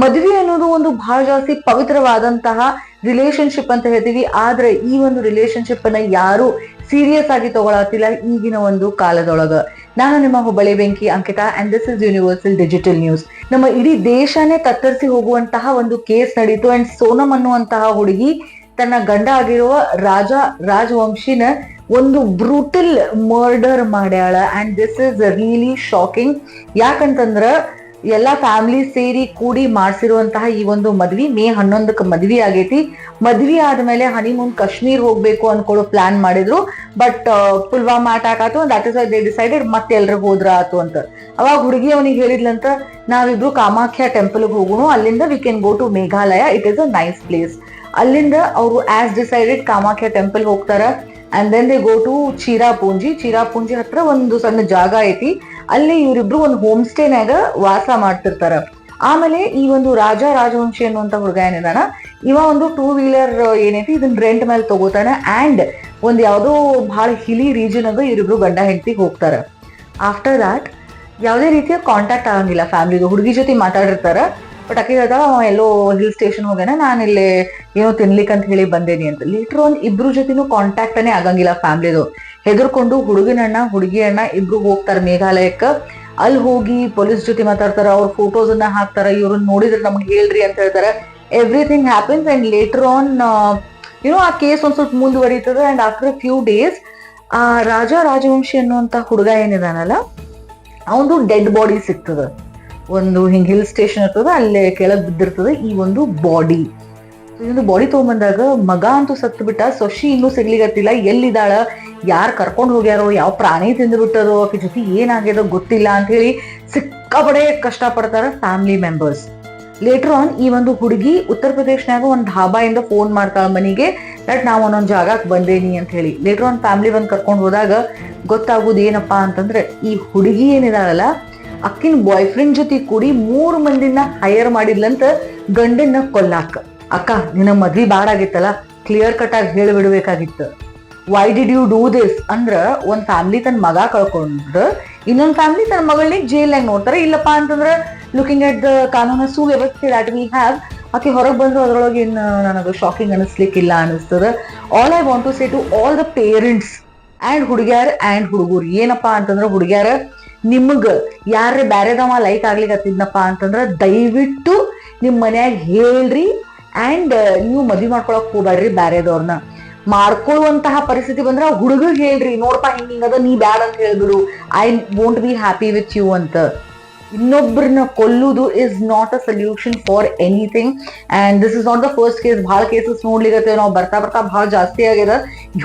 ಮದ್ವೆ ಅನ್ನೋದು ಒಂದು ಬಹಳ ಜಾಸ್ತಿ ಪವಿತ್ರವಾದಂತಹ ರಿಲೇಶನ್ಶಿಪ್ ಅಂತ ಹೇಳ್ತೀವಿ. ಆದ್ರೆ ಈ ಒಂದು ರಿಲೇಶನ್ಶಿಪ್ ಅನ್ನ ಯಾರು ಸೀರಿಯಸ್ ಆಗಿ ತಗೊಳತಿಲ್ಲ ಈಗಿನ ಒಂದು ಕಾಲದೊಳಗ. ನಾನು ನಿಮ್ಮ ಹುಬ್ಬಳ್ಳಿ ಬೆಂಕಿ Ankita and this is universal digital news. ನಮ್ಮ ಇಡೀ ದೇಶನೇ ತತ್ತರಿಸಿ ಹೋಗುವಂತಹ ಒಂದು ಕೇಸ್ ನಡೀತು. ಅಂಡ್ ಸೋನಮ್ ಅನ್ನುವಂತಹ ಹುಡುಗಿ ತನ್ನ ಗಂಡ ಆಗಿರುವ ರಾಜವಂಶಿನ ಒಂದು ಬ್ರೂಟಲ್ ಮರ್ಡರ್ ಮಾಡ್ಯಾಳ. And this is really shocking. ಯಾಕಂತಂದ್ರ ಎಲ್ಲಾ ಫ್ಯಾಮಿಲಿ ಸೇರಿ ಕೂಡಿ ಮಾಡ್ಸಿರುವಂತಹ ಈ ಒಂದು ಮದ್ವಿ ಮೇ 11ಕ್ಕೆ ಮದ್ವಿ ಆಗೈತಿ. ಮದ್ವಿ ಆದ್ಮೇಲೆ ಹನಿಮೂನ್ ಕಾಶ್ಮೀರ್ ಹೋಗ್ಬೇಕು ಅನ್ಕೊಳ್ಳೋ ಪ್ಲಾನ್ ಮಾಡಿದ್ರು. ಬಟ್ ಪುಲ್ವಾಮಾ ಅಟ್ಯಾಕ್ ಆಯ್ತು. ದಟ್ ಇಸ್ ದೇ ಡಿಸೈಡೆಡ್ ಮತ್ತೆ ಎಲ್ರಿಗೂ ಹೋದ್ರ ಆತು ಅಂತ. ಅವಾಗ ಹುಡುಗಿ ಅವನಿಗೆ ಹೇಳಿದ್ಲಂತ, ನಾವಿಬ್ರು ಕಾಮಾಖ್ಯ ಟೆಂಪಲ್ಗೆ ಹೋಗೋಣ, ಅಲ್ಲಿಂದ we can go to Meghalaya, it is a nice place. ಅಲ್ಲಿಂದ ಅವರು ಆಸ್ ಡಿಸೈಡೆಡ್ ಕಾಮಾಖ್ಯ ಟೆಂಪಲ್ ಹೋಗ್ತಾರ. And then they go to Cherrapunji ಹತ್ರ ಒಂದು ಸಣ್ಣ ಜಾಗ ಐತಿ. ಅಲ್ಲಿ ಇವರಿಬ್ರು ಒಂದು ಹೋಮ್ ಸ್ಟೇನಾಗ ವಾಸ ಮಾಡ್ತಿರ್ತಾರ. ಆಮೇಲೆ ಈ ಒಂದು ರಾಜವಂಶಿ ಅನ್ನುವಂತ ಹುಡುಗ ಏನಿದಾನ, ಇವ ಒಂದು 2 ವೀಲರ್ ಏನೈತಿ ಇದನ್ನ ರೆಂಟ್ ಮೇಲೆ ತಗೋತಾನ. ಅಂಡ್ ಒಂದ್ ಯಾವ್ದೋ ಬಹಳ ಹಿಲಿ ರೀಜನ್ ಆಗ ಇವರಿಬ್ರು ಗಂಡ ಹೆಂಡತಿ ಹೋಗ್ತಾರ. ಆಫ್ಟರ್ ದಾಟ್ ಯಾವುದೇ ರೀತಿಯ ಕಾಂಟ್ಯಾಕ್ಟ್ ಆಗಂಗಿಲ್ಲ ಫ್ಯಾಮಿಲಿದು. ಹುಡುಗಿ ಜೊತೆ ಮಾತಾಡಿರ್ತಾರ. ಬಟ್ ಆಕೆ ಹೇಳ್ತಾಳ, ಎಲ್ಲೋ ಹಿಲ್ ಸ್ಟೇಷನ್ ಹೋಗ್ಯಾನ, ನಾನು ಇಲ್ಲೇ ಏನೋ ತಿನ್ಲಿಕ್ಕೆ ಅಂತ ಹೇಳಿ ಬಂದೇನಿ ಅಂತ. ಲೀಟರ್ ಒಂದ್ ಇಬ್ರು ಜೊತೆನೂ ಕಾಂಟ್ಯಾಕ್ಟನೇ ಆಗಂಗಿಲ್ಲ ಫ್ಯಾಮಿಲಿದು. ಹೆದರ್ಕೊಂಡು ಹುಡುಗಿ ಅಣ್ಣ ಇಬ್ರು ಹೋಗ್ತಾರ ಮೇಘಾಲಯಕ್ಕ. ಅಲ್ಲಿ ಹೋಗಿ ಪೊಲೀಸ್ ಜೊತೆ ಮಾತಾಡ್ತಾರ, ಅವ್ರ ಫೋಟೋಸ್ ಅನ್ನ ಹಾಕ್ತಾರ, ಇವ್ರನ್ನ ನೋಡಿದ್ರೆ ನಮ್ಗೆ ಹೇಳ್ರಿ ಅಂತ ಹೇಳ್ತಾರ. Everything happens. And later on ಆ ಕೇಸ್ ಒಂದ್ ಸ್ವಲ್ಪ ಮುಂದುವರಿತದ. ಅಂಡ್ ಆಫ್ಟರ್ ಫ್ಯೂ ಡೇಸ್ ಆ ರಾಜವಂಶಿ ಅನ್ನುವಂತ ಹುಡುಗ ಏನಿದಾನಲ್ಲ, ಅವನು ಡೆಡ್ ಬಾಡಿ ಸಿಗ್ತದ. ಒಂದು ಹಿಂಗ್ ಹಿಲ್ ಸ್ಟೇಷನ್ ಇರ್ತದ, ಅಲ್ಲೇ ಕೆಳಗ್ ಬಿದ್ದಿರ್ತದ ಈ ಒಂದು ಬಾಡಿ. ಬಾಡಿ ತಗೊಂಬಂದಾಗ ಮಗ ಅಂತೂ ಸತ್ತು ಬಿಟ್ಟ, ಸೊಶಿ ಇನ್ನೂ ಸಿಗ್ಲಿಗತ್ತಿಲ್ಲ. ಎಲ್ಲಿದ್ದಾಳ, ಯಾರು ಕರ್ಕೊಂಡು ಹೋಗ್ಯಾರೋ, ಯಾವ ಪ್ರಾಣಿ ತಿಂದು ಬಿಟ್ಟರೋ, ಆಕೆ ಜೊತೆ ಏನಾಗ್ಯದೋ ಗೊತ್ತಿಲ್ಲ ಅಂತ ಹೇಳಿ ಸಿಕ್ಕಾಪಡೆ ಕಷ್ಟ ಪಡ್ತಾರ ಫ್ಯಾಮಿಲಿ ಮೆಂಬರ್ಸ್. ಲೇಟರ್ ಆನ್ ಈ ಒಂದು ಹುಡುಗಿ ಉತ್ತರ ಪ್ರದೇಶನಾಗ ಒಂದು ಢಾಬಾಯಿಂದ ಫೋನ್ ಮಾಡ್ತಾಳ ಮನೆಗೆ, ದಟ್ ನಾವು ಒಂದೊಂದು ಜಾಗಕ್ಕೆ ಬಂದೇನಿ ಅಂತ ಹೇಳಿ. ಲೇಟರ್ ಆನ್ ಫ್ಯಾಮಿಲಿ ಬಂದು ಕರ್ಕೊಂಡು ಹೋದಾಗ ಗೊತ್ತಾಗೋದು ಏನಪ್ಪಾ ಅಂತಂದ್ರೆ, ಈ ಹುಡುಗಿ ಏನಿದಾಳಲ್ಲ, ಅಕ್ಕಿನ ಬಾಯ್ ಫ್ರೆಂಡ್ ಜೊತೆ ಕೂಡಿ 3 ಮಂದಿನ ಹೈಯರ್ ಮಾಡಿದ್ಲಂತ ಗಂಡನ್ನ ಕೊಲ್ಲಾಕ. ಅಕ್ಕ, ನಿನ್ನ ಮದ್ವಿ ಬಾಡಾಗಿತ್ತಲ್ಲ, ಕ್ಲಿಯರ್ ಕಟ್ ಆಗಿ ಹೇಳಿಬಿಡ್ಬೇಕಾಗಿತ್ತು. Why did you do this ಅಂದ್ರ, ಒಂದ್ ಫ್ಯಾಮಿಲಿ ತನ್ನ ಮಗ ಕಳ್ಕೊಂಡ್ರ ಇನ್ನೊಂದ್ ಫ್ಯಾಮಿಲಿ ತನ್ನ ಮಗಳನ್ನ ಜೈಲ್ನಾಗ ನೋಡ್ತಾರೆ. ಇಲ್ಲಪ್ಪಾ ಅಂತಂದ್ರ ಲುಕಿಂಗ್ ಅಟ್ ದ ಕಾನೂನ ಸುವ್ಯವಸ್ಥೆ ದಾಟ್ ವಿ ಹ್ಯಾವ್, ಆಕೆ ಹೊರಗೆ ಬಂದ್ರು ಅದ್ರೊಳಗೆ ಇನ್ನು ನನಗೆ ಶಾಕಿಂಗ್ ಅನಿಸ್ಲಿಕ್ಕಿಲ್ಲ ಅನಿಸ್ತದ. All I want to say to all the parents and ಹುಡುಗ್ಯಾರ ಅಂಡ್ ಹುಡುಗರು ಏನಪ್ಪಾ ಅಂತಂದ್ರ, ಹುಡುಗ್ಯಾರ ನಿಮಗ್ ಯಾರೇ ಬ್ಯಾರೆದವ ಲೈಕ್ ಆಗ್ಲಿಕ್ಕತ್ತಿದ್ನಪ್ಪಾ ಅಂತಂದ್ರ ದಯವಿಟ್ಟು ನಿಮ್ ಮನ್ಯಾಗ ಹೇಳ್ರಿ. ಅಂಡ್ ನೀವು ಮದ್ವಿ ಮಾಡ್ಕೊಳಕ್ ಹೋಗ್ಬೇಡ್ರಿ. ಬ್ಯಾರೆದವ್ರನ್ನ ಮಾಡ್ಕೊಳ್ಳುವಂತಹ ಪರಿಸ್ಥಿತಿ ಬಂದ್ರೆ ಹುಡುಗಗ್ ಹೇಳ್ರಿ, ನೋಡ್ಪಾ ಹಿಂಗದ, ನೀ ಬ್ಯಾಡ್ ಅಂತ ಹೇಳ್ಬಿಡು, I won't be happy with you ಅಂತ. ಇನ್ನೊಬ್ಬರನ್ನ ಕೊಲ್ಲುದು is not a solution for anything. And this is not the first case. ಬಹಳ ಕೇಸಸ್ ನೋಡ್ಲಿಕ್ಕೆ ನಾವು ಬರ್ತಾ ಬಹಳ ಜಾಸ್ತಿ ಆಗ್ಯದ.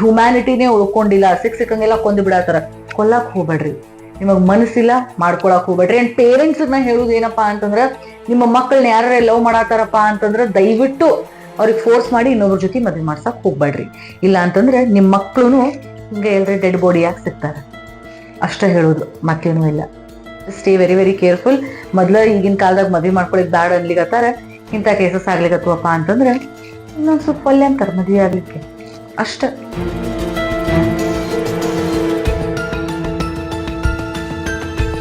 ಹ್ಯುಮ್ಯಾನಿಟಿನೇ ಉಳ್ಕೊಂಡಿಲ್ಲ, ಸಿಕ್ಕಂಗೆಲ್ಲ ಕೊಂದು ಬಿಡತ್ತಾರ. ಕೊಲ್ಲಕ್ ಹೋಗ್ಬೇಡ್ರಿ, ನಿಮಗ್ ಮನಸ್ಸಿಲ್ಲ ಮಾಡ್ಕೊಳಕ್ ಹೋಗ್ಬೇಡ್ರಿ. ಅಂಡ್ ಪೇರೆಂಟ್ಸ್ ನ ಹೇಳುದು ಏನಪ್ಪಾ ಅಂತಂದ್ರ, ನಿಮ್ಮ ಮಕ್ಕಳನ್ನ ಯಾರೇ ಲವ್ ಮಾಡತ್ತಾರಪ್ಪ ಅಂತಂದ್ರ ದಯವಿಟ್ಟು ಅವ್ರಿಗೆ ಫೋರ್ಸ್ ಮಾಡಿ ಇನ್ನೊಬ್ರ ಜೊತೆ ಮದ್ವೆ ಮಾಡ್ಸಕ್ ಹೋಗ್ಬೇಡ್ರಿ. ಇಲ್ಲ ಅಂತಂದ್ರೆ ನಿಮ್ ಮಕ್ಳು ಹಿಂಗೆ ಎಲ್ರಿ ಡೆಡ್ ಬಾಡಿ ಆಗಿ ಸಿಗ್ತಾರ. ಅಷ್ಟ ಹೇಳುದು, ಮತ್ತೇನೂ ಇಲ್ಲ. Stay very very careful. ಮೊದ್ಲ ಈಗಿನ ಕಾಲದಾಗ ಮದ್ವೆ ಮಾಡ್ಕೊಳಿಕ್ ಬ್ಯಾಡ ಅನ್ಲಿಕತ್ತಾರ. ಇಂಥ ಕೇಸಸ್ ಆಗ್ಲಿಕತ್ವಪ್ಪ ಅಂತಂದ್ರೆ ಇನ್ನೊಂದ್ ಸ್ವಲ್ಪ ಒಲ್ಲೆ ಅಂತಾರ ಮದ್ವೆ ಆಗ್ಲಿಕ್ಕೆ ಅಷ್ಟ.